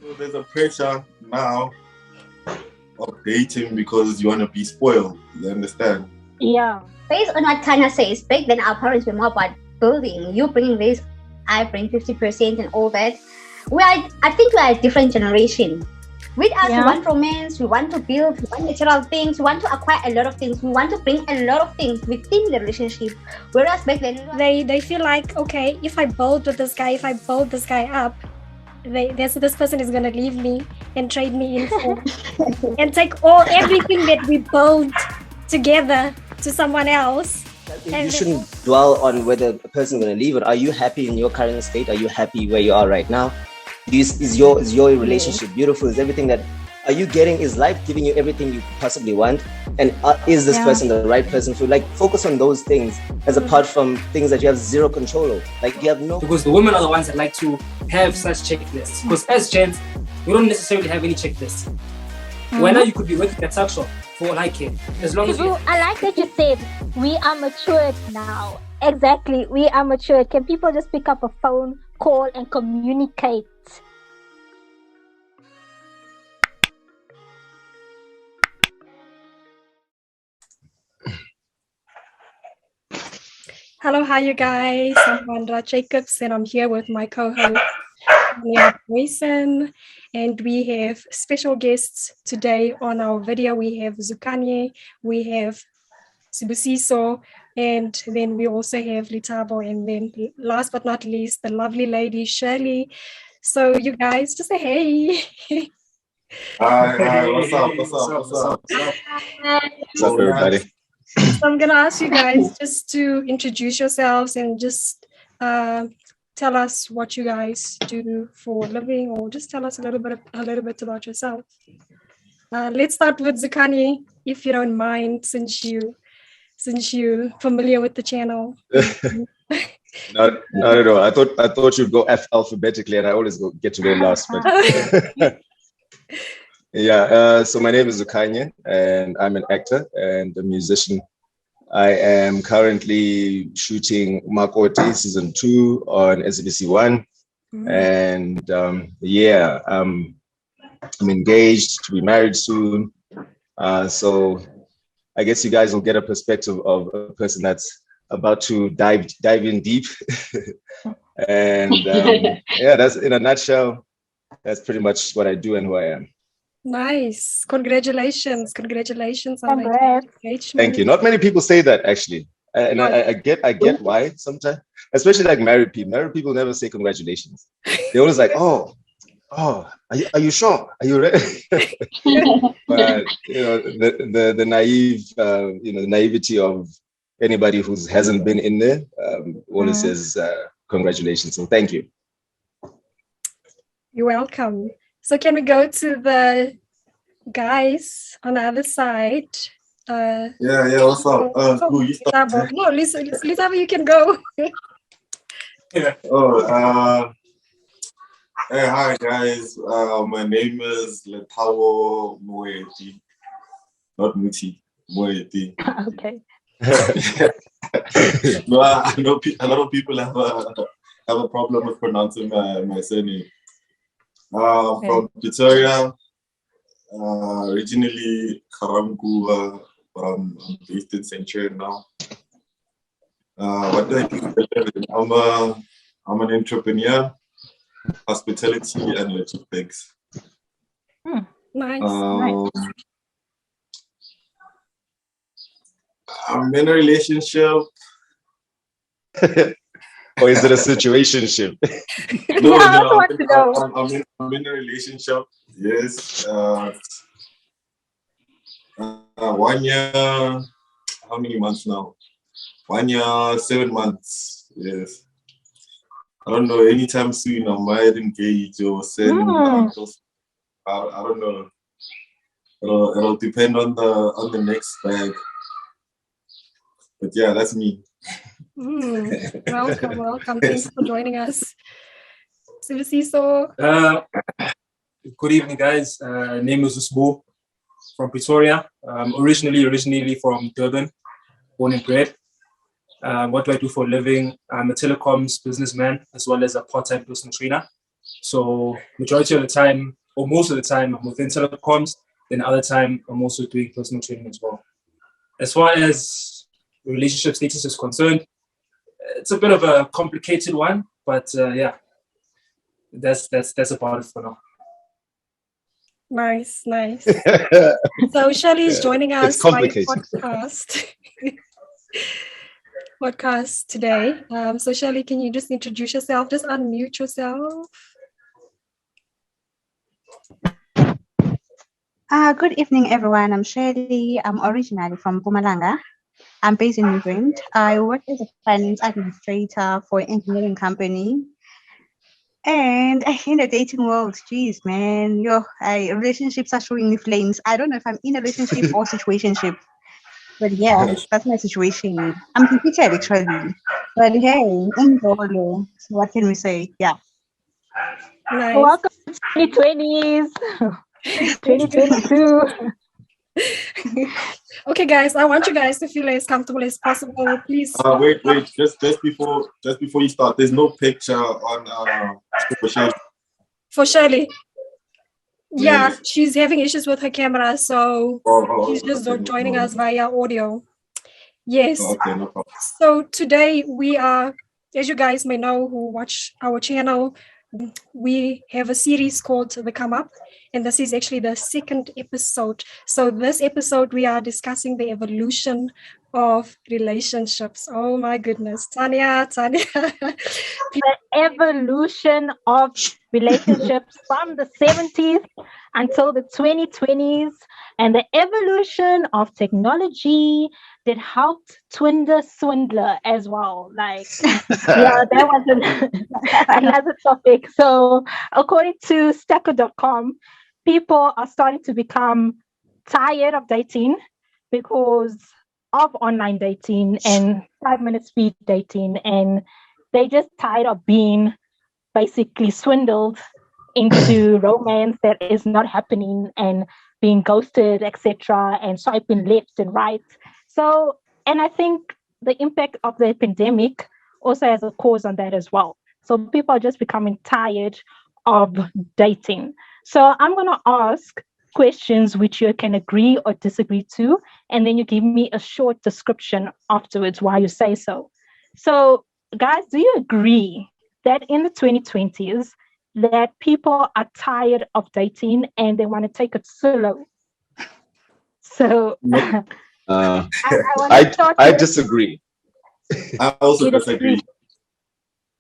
So there's a pressure now of dating because you want to be spoiled. You understand? Yeah. Based on what Tanya says, back then our parents were more about building. You bring this, I bring 50% and all that. I think we are a different generation. With us, we want romance, we want to build, we want natural things, we want to acquire a lot of things, we want to bring a lot of things within the relationship. Whereas back then, they feel like, okay, if I build with this guy, if I build this guy up, this person is gonna leave me and trade me in for and take everything that we build together to someone else. You shouldn't dwell on whether a person is going to leave, or are you happy in your current state? Are you happy where you are right now? Is your relationship beautiful? Is everything that is life giving you everything you possibly want? And is this person the right person for you? Like, focus on those things as apart from things that you have zero control over. Like, you have no... Because the women are the ones that like to have such checklists. Because as gents, we don't necessarily have any checklists. When you could be working at tuck shop for all I care. As long as you... I like that you said, we are matured now. Exactly, we are matured. Can people just pick up a phone, call, and communicate? Hello, hi you guys. I'm Luandra Jacobs and I'm here with my co-host, Powerzone, and we have special guests today on our video. We have Zukanye, we have Sibusiso, and then we also have Litabo, and then last but not least, the lovely lady Shirley. So you guys, just say hey. Hi, what's up? What's up, everybody? So I'm gonna ask you guys just to introduce yourselves and just tell us what you guys do for a living, or just tell us a little bit about yourself. Let's start with Zukanye, if you don't mind, since you're familiar with the channel. Not at all. I thought you'd go alphabetically, and I always get to go last. But yeah. So my name is Zukanye, and I'm an actor and a musician. I am currently shooting Makoti season 2 on SBC 1, and I'm engaged to be married soon. So I guess you guys will get a perspective of a person that's about to dive in deep. And that's, in a nutshell, that's pretty much what I do and who I am. Nice. Congratulations on the engagement. Thank you. Not many people say that, actually. And I get why sometimes, especially like married people. Married people never say congratulations. They're always like, oh, are you sure? Are you ready? But the naive, the naivety of anybody who hasn't been in there always says congratulations. So thank you. You're welcome. So can we go to the guys on the other side? What's up? Who you start? No, Lisa, you can go. Yeah. Hey, hi guys. My name is Letao Moeti. Not Muti, Moeti. Okay. No, I know a lot of people have a problem with pronouncing my surname. From Pretoria, originally Karamkuwa, but I'm based in Centurion now. What do I do? I'm an entrepreneur, hospitality and logistics. Nice. I'm in a relationship. Or is it a situationship? No, I'm in a relationship. Yes. 1 year. How many months now? 1 year, 7 months. Yes. I don't know. Anytime soon, I might engage or send. I don't know. It'll depend on the next bag. But yeah, that's me. Welcome. Thanks for joining us. Sibusiso. Good evening, guys. Name is Usbo from Pretoria. Originally from Durban, born and bred. What do I do for a living? I'm a telecoms businessman as well as a part-time personal trainer. So majority of the time, or most of the time, I'm within telecoms. Then other time, I'm also doing personal training as well. As far as relationship status is concerned, it's a bit of a complicated one, but yeah, that's about it for now. Nice. So Shirley is joining us It's by complicated. podcast today. So Shirley, can you just introduce yourself? Just unmute yourself. Good evening, everyone. I'm Shirley. I'm originally from Mpumalanga. I'm based in Midrand. I work as a finance administrator for an engineering company. And in the dating world, geez, man, relationships are showing me flames. I don't know if I'm in a relationship or situationship, but yeah, that's my situation. I'm complicated actually, but hey, enjoy. So what can we say? Yeah. Nice. Welcome to 2020s, 2022. Okay, guys, I want you guys to feel as comfortable as possible. Please. Wait. Just before you start, there's no picture on For Shirley. Yeah, Yes. she's having issues with her camera, so she's just okay, joining no us via audio. Yes. Okay, no problem. So today we are, as you guys may know who watch our channel, we have a series called The Come Up, and this is actually the second episode. So this episode we are discussing the evolution of relationships. Oh my goodness, Tanya. The evolution of relationships from the 70s until the 2020s, and the evolution of technology that helped swindler as well. Like, yeah, that was another topic. So according to Stacker.com, people are starting to become tired of dating because of online dating and 5-minute speed dating, and they just tired of being basically swindled into romance that is not happening and being ghosted, etc., and swiping left and right. So, and I think the impact of the pandemic also has a cause on that as well. So people are just becoming tired of dating. So I'm going to ask questions which you can agree or disagree to, and then you give me a short description afterwards why you say so. So, guys, do you agree that in the 2020s that people are tired of dating and they want to take it solo? So I disagree. I also disagree.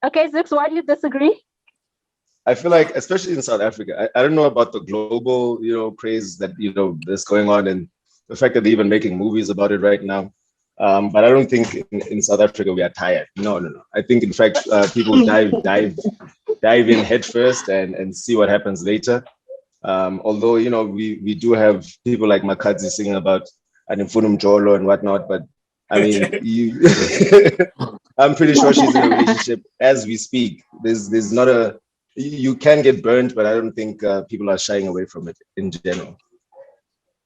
Okay, Zix, why do you disagree? I feel like, especially in South Africa, I don't know about the global, craze that, that's going on, and the fact that they're even making movies about it right now. But I don't think in South Africa we are tired. No. I think, in fact, people dive in head first and see what happens later. Although, we do have people like Makadzi singing about Animfunum Jolo and whatnot, but I mean, I'm pretty sure she's in a relationship as we speak. There's not you can get burned, but I don't think people are shying away from it in general.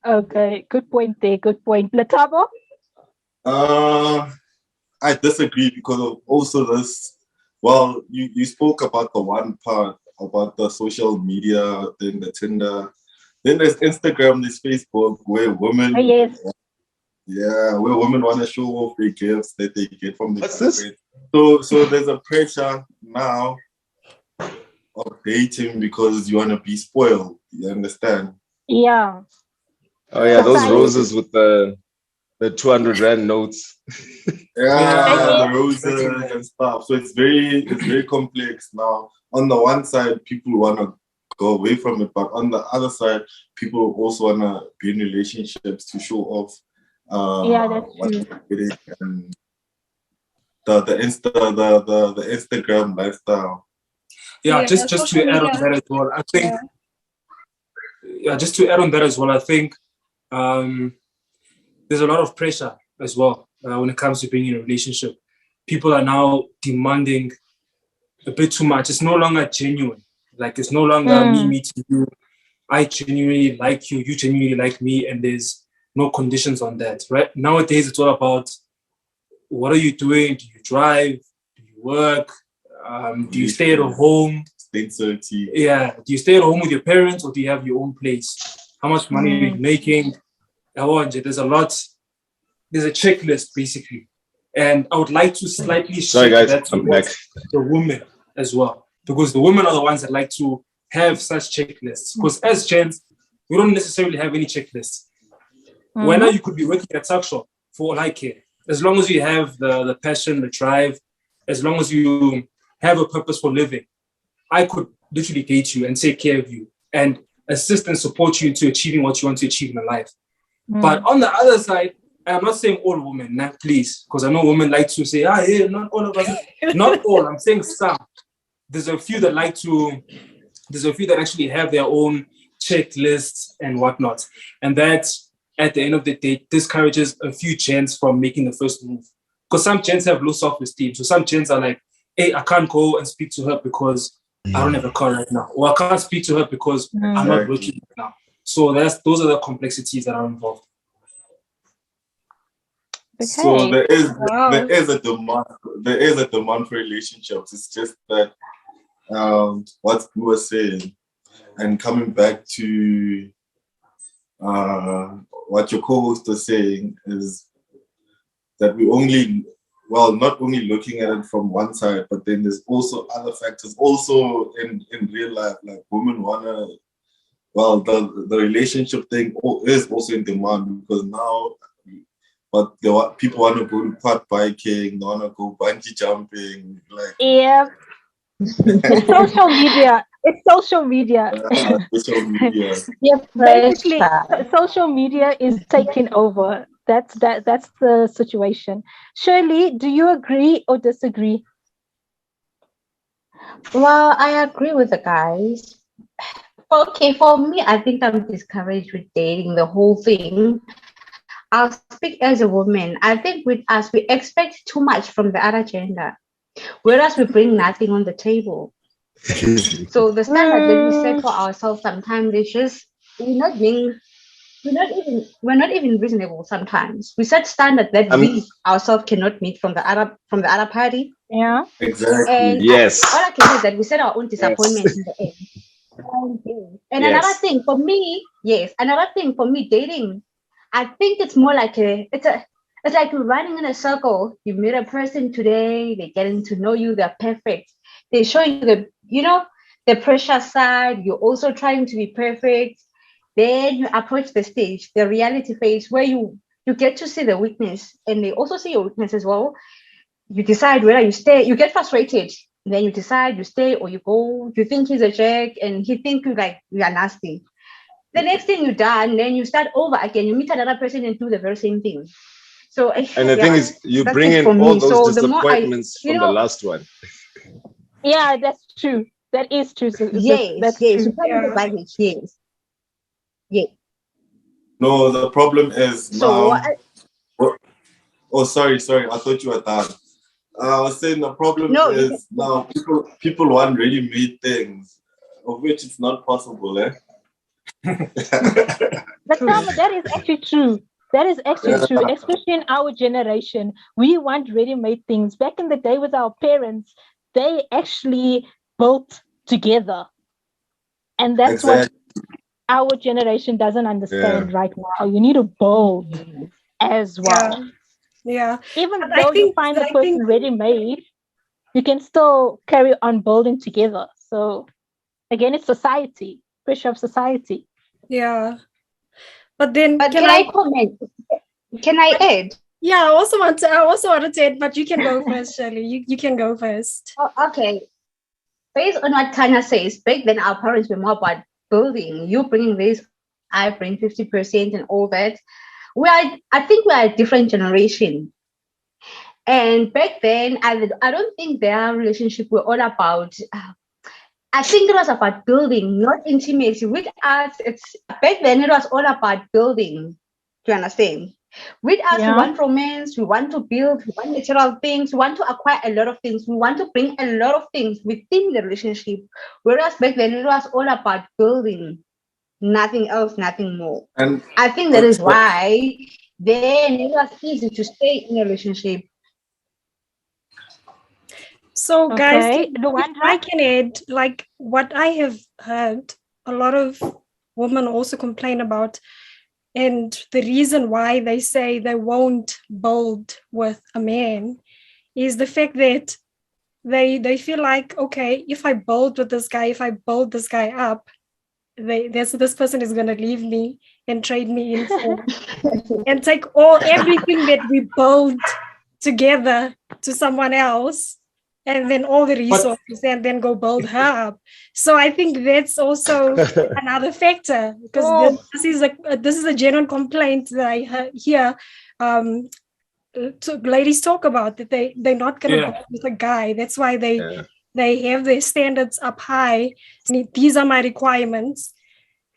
Okay, good point there. Good point. Letabo? I disagree because of also this. Well, you spoke about the one part about the social media, then the Tinder, then there's Instagram, there's Facebook, where women, where women want to show off their gifts that they get from the friends. So there's a pressure now of dating because you want to be spoiled. You understand? Yeah. Oh yeah, those roses with the 200 Rand notes. The roses and stuff. So it's very complex now. On the one side, people want to go away from it, but on the other side, people also want to be in relationships to show off. That's true. And the Instagram lifestyle. Yeah, just to add on that as well, I think. Just to add on that as well, I think there's a lot of pressure as well when it comes to being in a relationship. People are now demanding a bit too much. It's no longer genuine. Like, it's no longer me meeting you. I genuinely like you. You genuinely like me, and there's no conditions on that. Right nowadays, it's all about what are you doing? Do you drive? Do you work? Do you stay at home? responsibility. Yeah. Do you stay at home with your parents or do you have your own place? How much money are you making? There's a lot. There's a checklist basically. And I would like to slightly Sorry, shift guys, that I'm back. towards the women as well. Because the women are the ones that like to have such checklists. Because as gents, we don't necessarily have any checklists. When you could be working at tuck shop for all I care. As long as you have the passion, the drive, as long as you have a purpose for living, I could literally date you and take care of you and assist and support you into achieving what you want to achieve in life. But on the other side, I'm not saying all women, please, because I know women like to say, yeah, not all of us. Not all, I'm saying some. There's a few that actually have their own checklists and whatnot. And that, at the end of the day, discourages a few gents from making the first move. Because some gents have low self-esteem. So some gents are like, hey, I can't go and speak to her because I don't have a car right now. Or I can't speak to her because I'm not working right now. So those are the complexities that are involved. Okay. So there is a demand for relationships. It's just that what you were saying, and coming back to what your co-host was saying, is that we not only looking at it from one side, but then there's also other factors also in real life, like women wanna, the relationship thing is also in demand because now, but people want to go quad biking, they want to go bungee jumping, like it's social media. It's social media. social media. Basically, social media is taking over. That's the situation. Shirley, do you agree or disagree? Well, I agree with the guys. Okay, for me, I think I'm discouraged with dating the whole thing. I'll speak as a woman. I think with us, we expect too much from the other gender, whereas we bring nothing on the table. So the standard that we set for ourselves sometimes is just we're not even reasonable sometimes. We set standards that we ourselves cannot meet from the other party. Yeah. Exactly. And Yes. all I can say is that we set our own disappointment in the end. And another thing for me, dating, I think it's more like it's like you're running in a circle. You meet a person today, they're getting to know you, they're perfect. They show you the pressure side. You're also trying to be perfect. Then you approach the stage, the reality phase, where you get to see the weakness, and they also see your weakness as well. You decide whether you stay. You get frustrated. Then you decide you stay or you go. You think he's a jerk, and he thinks you are nasty. The next thing you're done, then you start over again. You meet another person and do the very same thing. So, and the thing is, you bring in all those disappointments from the last one. Yeah, that's true. That is true. So yes. True. Yes. No, the problem is now. Sorry. I thought you were done. I was saying the problem is now people want ready-made things, of which it's not possible, eh? But that is actually true. That is actually true, especially in our generation. We want ready-made things. Back in the day with our parents, they actually built together. And that's what our generation doesn't understand right now. You need to build as well. Yeah. Even though you find the person ready-made, you can still carry on building together. So again, it's society, pressure of society. Yeah. But then can I comment? Can I add? Yeah, I also want to add, but you can go first, Shirley. You can go first. Oh, okay. Based on what Tanya says, back then our parents were more about building. You bringing this, I bring 50% and all that. I think we are a different generation. And back then, I don't think their relationship were all about. I think it was about building, not intimacy. With us, back then it was all about building. Do you understand? With us, we want romance, we want to build, we want natural things, we want to acquire a lot of things, we want to bring a lot of things within the relationship. Whereas back then it was all about building, nothing else, nothing more. And I think that is why then it was easy to stay in a relationship. So, guys, Okay, if I Luandra. can add, like what I have heard, a lot of women also complain about, and the reason why they say they won't build with a man is the fact that they feel like, okay, if I build with this guy, if I build this guy up, this person is gonna leave me and trade me in for and take everything that we build together to someone else, and then all the resources, and then go build her up. So I think that's also another factor, because this is a genuine complaint that I hear ladies talk about, that they're not going to go with a guy. That's why they have their standards up high. These are my requirements.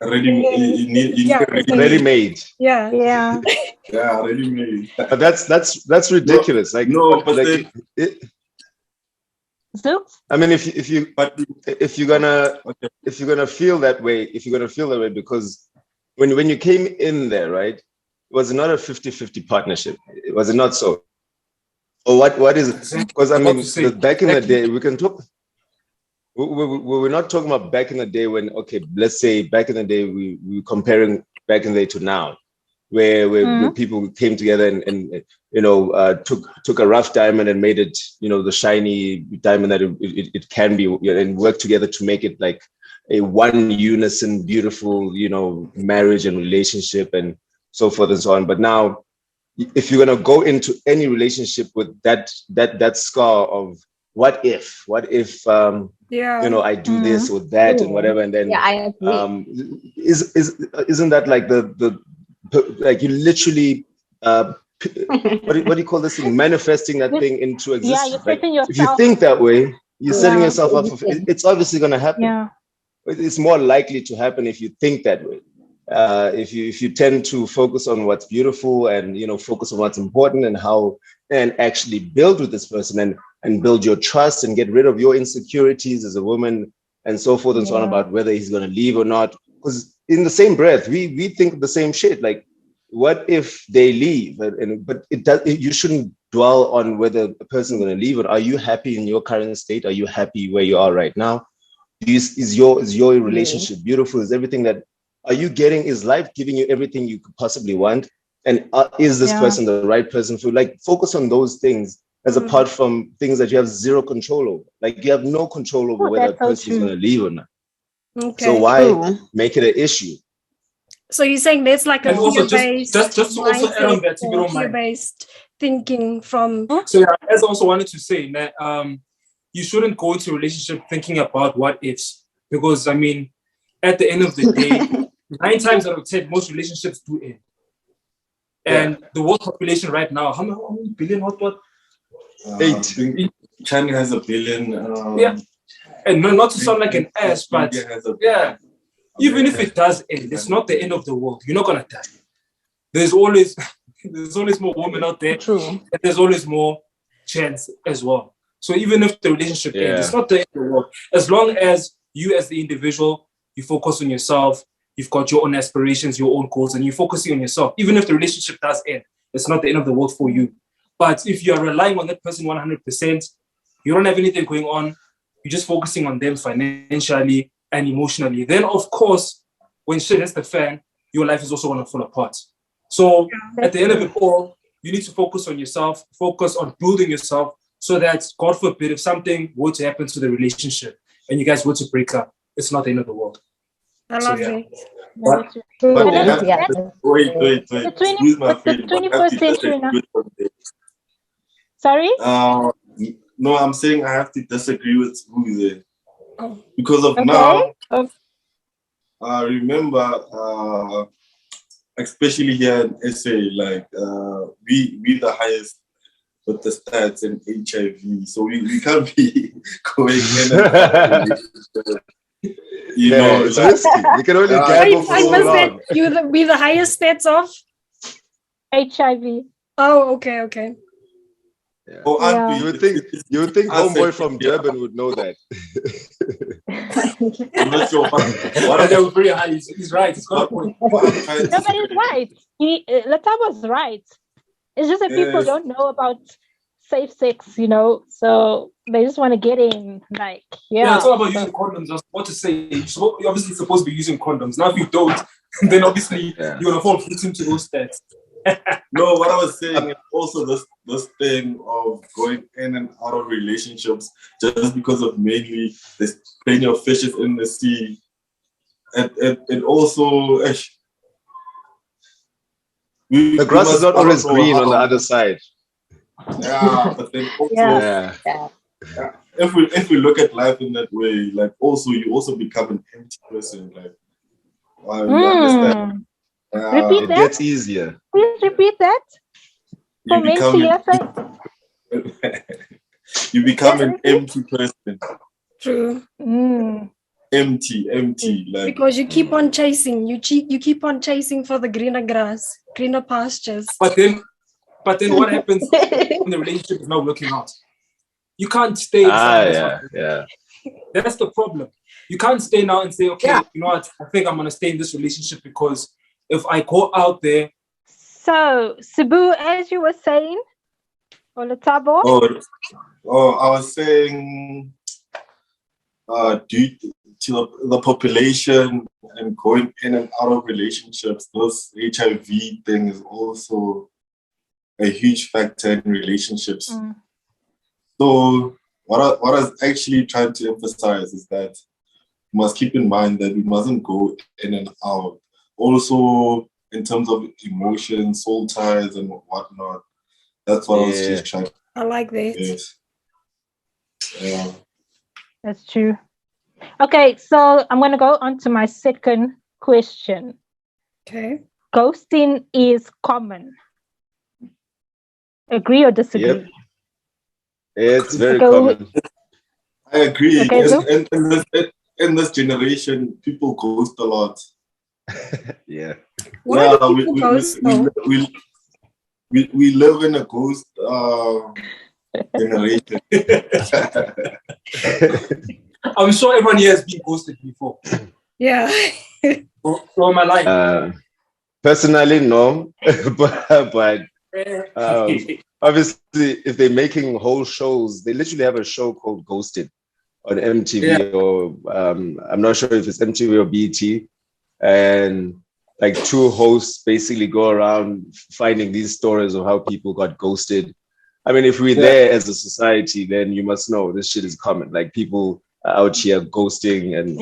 Ready-made. Yeah. Yeah. Yeah, ready-made. But that's ridiculous. Like, no, but like I mean, if you're gonna feel that way, because when you came in there, right, it was not a 50-50 partnership. Was it not so? Or what is it? Because I mean, back in the day, we can talk. We're not talking about back in the day when, okay, let's say back in the day, we were comparing back in the day to now, where people came together and took a rough diamond and made it, the shiny diamond that it can be, and worked together to make it like a one unison, beautiful, marriage and relationship and so forth and so on. But now, if you're going to go into any relationship with that scar of what if I do this or that and whatever, and then I agree. Isn't that like the like you literally what do you call this thing, manifesting that thing into existence? Yeah, you're setting yourself. If you think that way, you're setting yourself up for it's obviously going to happen. Yeah, it's more likely to happen if you think that way. If you tend to focus on what's beautiful and focus on what's important and actually build with this person and build your trust and get rid of your insecurities as a woman and so forth and so on about whether he's going to leave or not. Because in the same breath, we think the same shit. Like, what if they leave? But you shouldn't dwell on whether a person is going to leave. Or are you happy in your current state? Are you happy where you are right now? Is your relationship beautiful? Is everything that are you getting? Is life giving you everything you could possibly want? And is this person the right person for you? Like, focus on those things as apart from things that you have zero control over. Like, you have no control over whether a person is going to leave or not. Okay. So why make it an issue? So you're saying there's like a fear-based, just to also add on that, if you don't mind, fear-based thinking from. So yeah, as I also wanted to say that you shouldn't go into a relationship thinking about what ifs, because I mean, at the end of the day, 9 times out of 10, most relationships do end. And the world population right now, how many billion? What? 8. China has 1 billion. And not to sound like an ass, but even if it does end, it's not the end of the world. You're not gonna die. There's always more women out there. True. And there's always more chance as well. So even if the relationship ends, it's not the end of the world. As long as you as the individual, you focus on yourself, you've got your own aspirations, your own goals, and you're focusing on yourself. Even if the relationship does end, it's not the end of the world for you. But if you are relying on that person 100%, you don't have anything going on, you're just focusing on them financially and emotionally, then of course, when shit hits the fan, your life is also going to fall apart. So at the end of it all, you need to focus on yourself, focus on building yourself, so that, God forbid, if something were to happen to the relationship and you guys were to break up, it's not the end of the world. I love it. Wait. The 21st century now. Sorry? No, I'm saying I have to disagree with Boo there. Because of now, I remember, especially here in SA, like we the highest with the stats and HIV, so we can't be going in and it's risky. You can only gamble for so long. Be the highest stats of HIV. Oh, okay. Yeah. You would think homeboy from Durban would know that. I'm not sure. They were very high. He's right. He's got a point. No, but he's right. Lata was right. It's just that people don't know about safe sex, So They just want to get in, like, Yeah, it's all about using condoms. I was about to say, you're obviously supposed to be using condoms. Now, if you don't, then obviously you're going to fall victim to those stats. No, what I was saying is also this thing of going in and out of relationships just because of mainly there's plenty of fishes in the sea. And also, the grass is not always green on the other side. Yeah, but then also, if we look at life in that way, like also you also become an empty person. Like, you understand? Repeat it that. Gets easier. Please repeat that. You become an empty person. True. Empty. Like, because you keep on chasing. You keep on chasing for the greener grass, greener pastures. But then what happens when the relationship is not working out? You can't stay. That's the problem. You can't stay now and say, okay, you know what? I think I'm gonna stay in this relationship because if I go out there. So, Cebu, as you were saying, Olutabo. I was saying, due to the population and going in and out of relationships, this HIV thing is also a huge factor in relationships. So what I was actually trying to emphasize is that you must keep in mind that we mustn't go in and out. Also, in terms of emotions, soul ties, and whatnot. That's what I was just trying. I like that. Yes. Yeah. That's true. Okay, so I'm going to go on to my second question. Okay. Ghosting is common. Agree or disagree? Yep. It's very common. I agree. Okay, in this generation, people ghost a lot. Yeah. Why do people ghost? We live in a ghost generation. I'm sure everyone here has been ghosted before. Yeah. All my life. Personally, no. but obviously, if they're making whole shows, they literally have a show called Ghosted on MTV or I'm not sure if it's MTV or BET. And like two hosts basically go around finding these stories of how people got ghosted. I mean, if we're there as a society, then you must know this shit is common. Like people are out here ghosting, and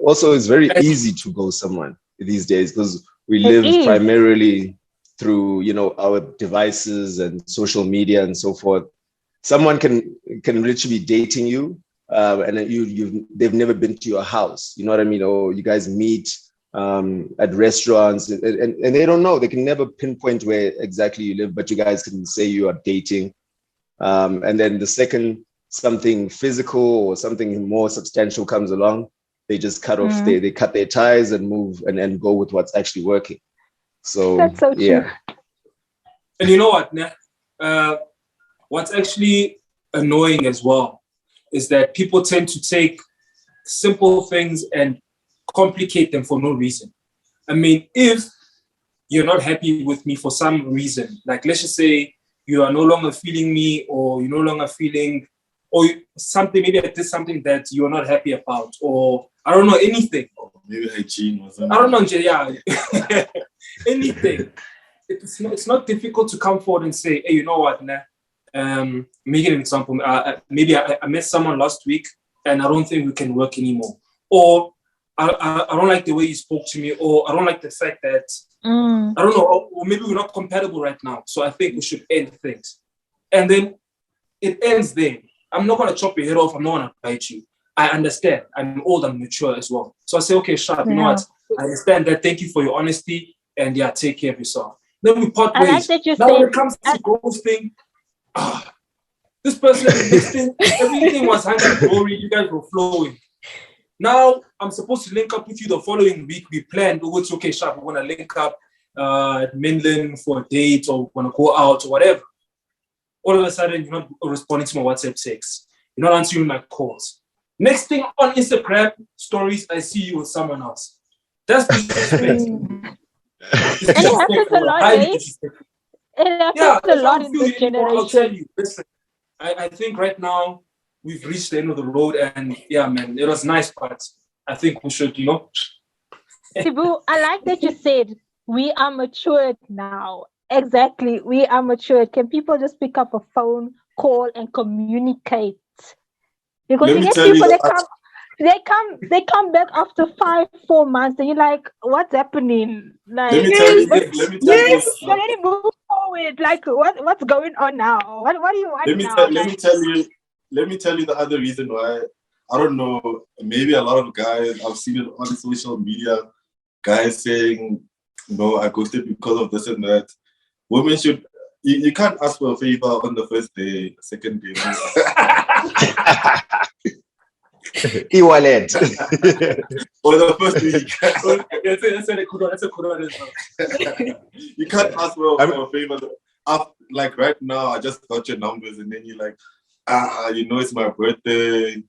also it's very easy to ghost someone these days because we live primarily through our devices and social media and so forth. Someone can literally be dating you, and they've never been to your house. You know what I mean? Or you guys meet at restaurants, and they don't know. They can never pinpoint where exactly you live, but you guys can say you are dating. And then the second something physical or something more substantial comes along, they just cut off. They cut their ties and move and go with what's actually working. So that's so true. And you know what? What's actually annoying as well is that people tend to take simple things and complicate them for no reason. I mean, if you're not happy with me for some reason, like let's just say you are no longer feeling me, or you're no longer feeling, or something, maybe I did something that you're not happy about, or I don't know, anything. Maybe hygiene or something. I don't know, anything. It's not difficult to come forward and say, hey, you know what, make an example. Maybe I met someone last week and I don't think we can work anymore. Or I don't like the way you spoke to me, or I don't like the fact that, I don't know, or maybe we're not compatible right now. So I think we should end things. And then it ends there. I'm not going to chop your head off. I'm not going to bite you. I understand. I'm old and mature as well. So I say, okay, sharp, you know what? I understand that. Thank you for your honesty. And take care of yourself. Then we part ways. Like now when it comes to ghosting, this person is listening. Everything was hunky-dory. You guys were flowing. Now I'm supposed to link up with you the following week. We planned, it's okay, sharp. We're going to link up at Mainland for a date, or we're going to go out or whatever. All of a sudden, you're not responding to my WhatsApp texts. You're not answering my calls. Next thing on Instagram stories, I see you with someone else. That's disrespectful. It happens a lot, eh? It happens a lot in this generation. I'll tell you, listen, I think right now we've reached the end of the road, and yeah, man, it was nice, but I think we should, Tibu, I like that you said we are matured now. Exactly, we are matured. Can people just pick up a phone, call, and communicate? Because Let you me get tell people you, they come back after 4 months, and you're like, what's happening? Like, let me tell you, Yes. let me tell you, you already move forward. Like, what's going on now? What do you want now? let me tell you the other reason why. I don't know, maybe a lot of guys, I've seen it on social media, guys saying, no, I ghosted because of this and that. Women should, you can't ask for a favor on the first day, second day. E-wallet. Or the first week. That's a Quran as well. You can't ask for a favor. Like right now, I just got your numbers, and then you're like, it's my birthday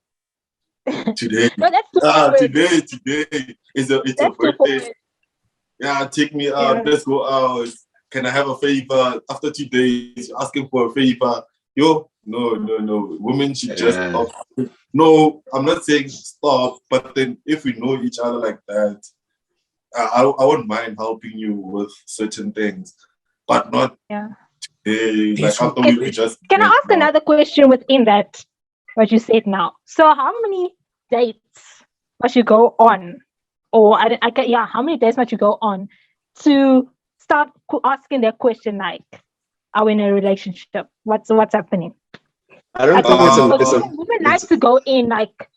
today. No, that's too forward. Today it's a birthday. Yeah, take me out. Yeah. Let's go out. Can I have a favor? After 2 days, you're asking for a favor. No. Women should just stop. No, I'm not saying stop, but then if we know each other like that, I won't mind helping you with certain things, but not like after we just. Can I ask another question within that? What you said now. So, how many dates must you go on, or how many days must you go on to start asking that question? Like, are we in a relationship? What's happening? I don't think it's a women like to go in like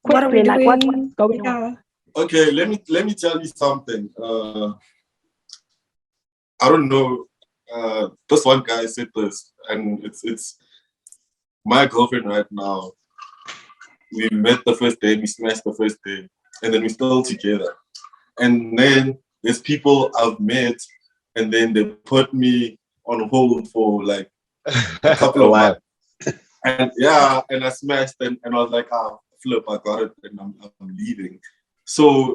quickly, What are we doing? like what's going on? Okay, let me tell you something. I don't know. This one guy said this, and it's my girlfriend right now. We met the first day, we smashed the first day, and then we're still together. And then there's people I've met, and then they put me on hold for like a couple of months. And I smashed, and I was like, flip, I got it, and I'm leaving. So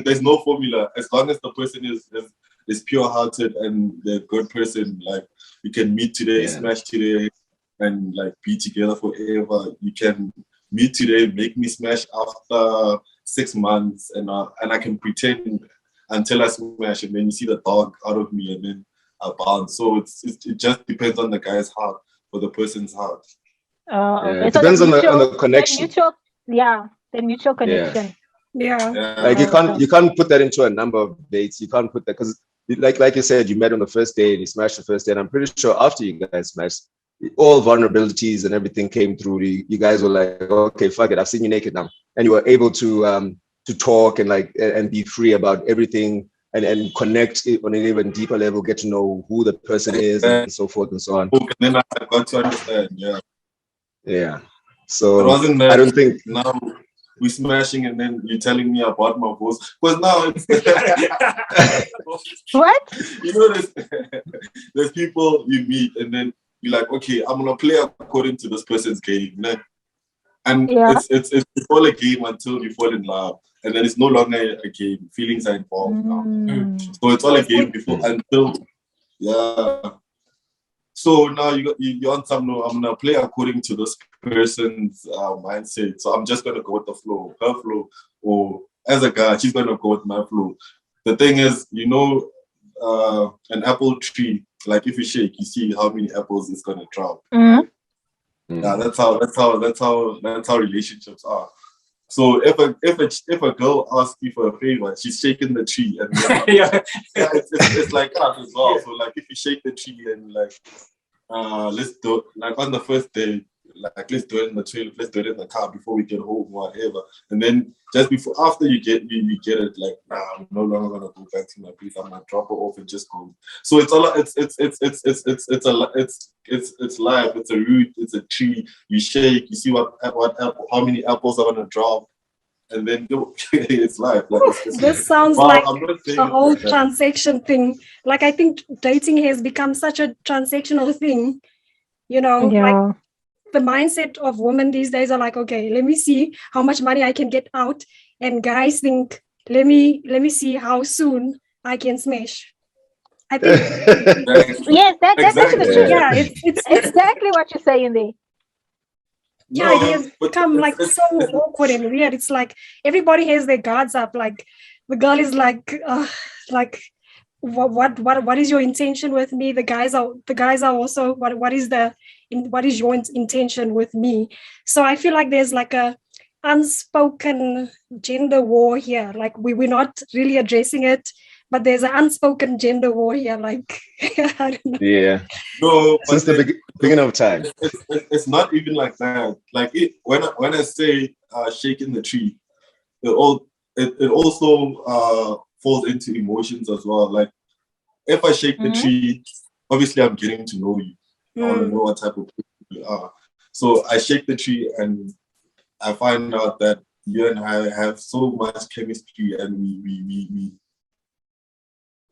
there's no formula. As long as the person is pure-hearted and they're a good person, like you can meet today, smash today, and like be together forever. You can meet today, make me smash after 6 months, and I can pretend until I smash, and then you see the dog out of me, and then I bounce. So it just depends on the guy's heart or the person's heart. Okay. It depends on the connection. The mutual connection. Yeah. Like you can't put that into a number of dates. You can't put that because like you said, you met on the first day and you smashed the first day. And I'm pretty sure after you guys smashed, all vulnerabilities and everything came through. You guys were like, okay, fuck it, I've seen you naked now, and you were able to talk and be free about everything and connect on an even deeper level, get to know who the person is and so forth and so on. And then I got to understand, Yeah. So it wasn't that I don't think now we're smashing and then you're telling me about my voice. Because now it's what? You know, there's people you meet and then you're like, okay, I'm gonna play according to this person's game. Né? And it's all a game until you fall in love. And then it's no longer a game. Feelings are involved now. So it's all a game until So now you're on some, no, I'm gonna play according to this person's mindset. So I'm just gonna go with the flow, her flow, or as a guy, she's gonna go with my flow. The thing is, an apple tree, like if you shake, you see how many apples it's gonna drop. Yeah, that's how relationships are. So if a girl asks you for a favor, she's shaking the tree, and it's like that as well. So like if you shake the tree and like let's do it, like on the first day, like let's do it in the trailer, let's do it in the car before we get home, whatever. And then just after you get it, like I'm no longer gonna go back to my place. I'm gonna drop it off and just go. So it's life. It's a root. It's a tree. You shake. You see how many apples are gonna drop, and then it's life. Like, this sounds like a whole transaction thing. Like I think dating has become such a transactional thing. Like the mindset of women these days are like, okay, let me see how much money I can get out, and guys think, let me see how soon I can smash. I think Yes, that's Exactly. the truth. yeah, it's Exactly what you're saying there. yeah, it has but become like so awkward and weird. It's like everybody has their guards up. Like the girl is like what is your intention with me? The guys are also what is your intention with me? So I feel like there's like a unspoken gender war here. Like we're not really addressing it, but there's an unspoken gender war here. Like I don't know. Yeah. No, Since the beginning of time. It's not even like that. Like when I say shaking the tree, it also falls into emotions as well. Like if I shake the tree, obviously I'm getting to know you. I want to know what type of people you are. So I shake the tree and I find out that you and I have so much chemistry, and we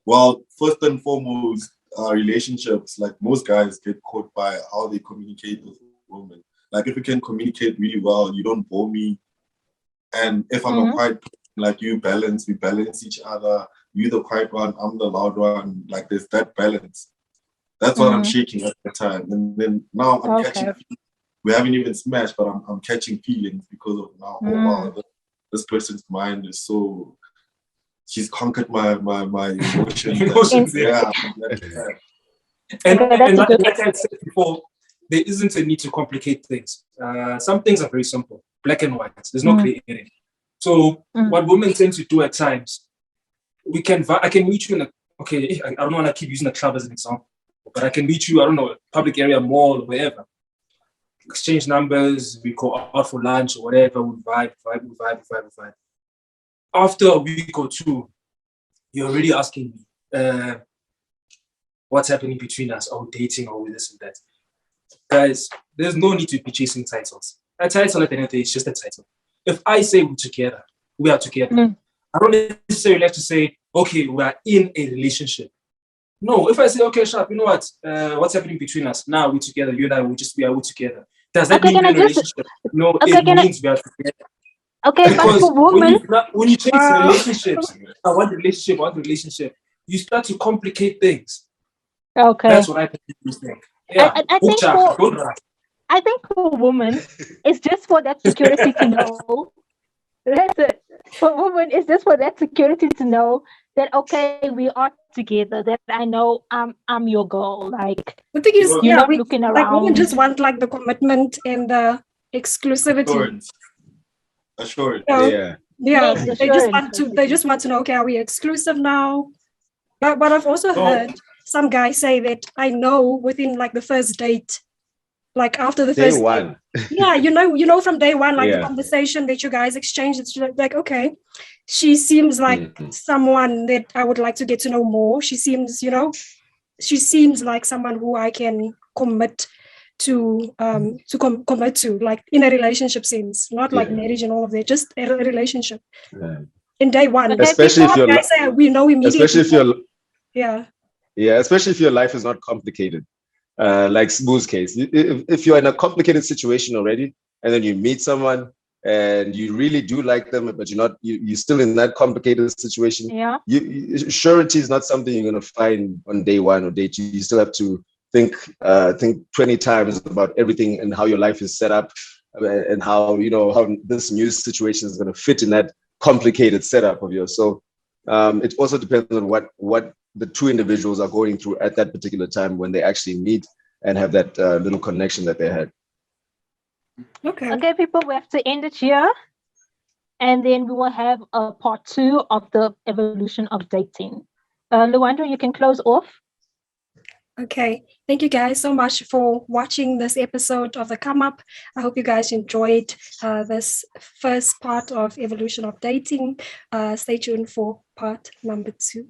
well, first and foremost, relationships, like most guys get caught by how they communicate with women. Like if you can communicate really well, you don't bore me. And if I'm a quiet person, like we balance each other. You the quiet one, I'm the loud one. Like there's that balance. That's what I'm shaking at the time. And then now I'm catching. We haven't even smashed, but I'm catching feelings because of now. Oh wow, this person's mind is so. She's conquered my emotions. Yeah. And that's like, good. like I said before, there isn't a need to complicate things. Some things are very simple, black and white. There's no gray area. So what women tend to do at times, I can meet you in I don't want to keep using the club as an example, but I can meet you, I don't know, public area, mall, wherever. Exchange numbers, we go out for lunch or whatever, we vibe. After a week or two, you're already asking me, what's happening between us, or dating, or this and that. Guys, there's no need to be chasing titles. A title at the end of the day is just a title. If I say we are together. I don't necessarily have to say, okay, we are in a relationship. No, if I say, okay, Sharp, you know what? What's happening between us? Now we're together, you and I, we are together. Does that mean we're in a relationship? No, it means we are together. Okay, because but for women, when you chase relationships, I want relationship, you start to complicate things. Okay. That's what I think. Yeah. I think for women, it's just for that security to know. That's it. For women, it's just for that security to know that okay, we are together. That I know I'm your girl. Like the thing is, you're not looking around. Like women just want like the commitment and the exclusivity. Assurance. Yeah. They just want to know, okay, are we exclusive now? But I've also heard some guys say that I know within like the first date, like after the first day one. Yeah, you know from day one, like the conversation that you guys exchange, it's like, okay, she seems like someone that I would like to get to know more. She seems like someone who I can commit to commit to, like in a relationship sense, not like marriage and all of that, just a relationship. In day one, especially if guys say we know immediately. Especially if your life is not complicated. Like Smooth's case, if you're in a complicated situation already, and then you meet someone and you really do like them, but you're still in that complicated situation. Yeah. Surety is not something you're going to find on day one or day two. You still have to think 20 times about everything and how your life is set up, and how this new situation is going to fit in that complicated setup of yours. So it also depends on what the two individuals are going through at that particular time when they actually meet and have that little connection that they had. Okay, people, we have to end it here. And then we will have a part 2 of the evolution of dating. Luandra, you can close off. Okay, thank you guys so much for watching this episode of The Come Up. I hope you guys enjoyed this first part of evolution of dating. Stay tuned for part number 2.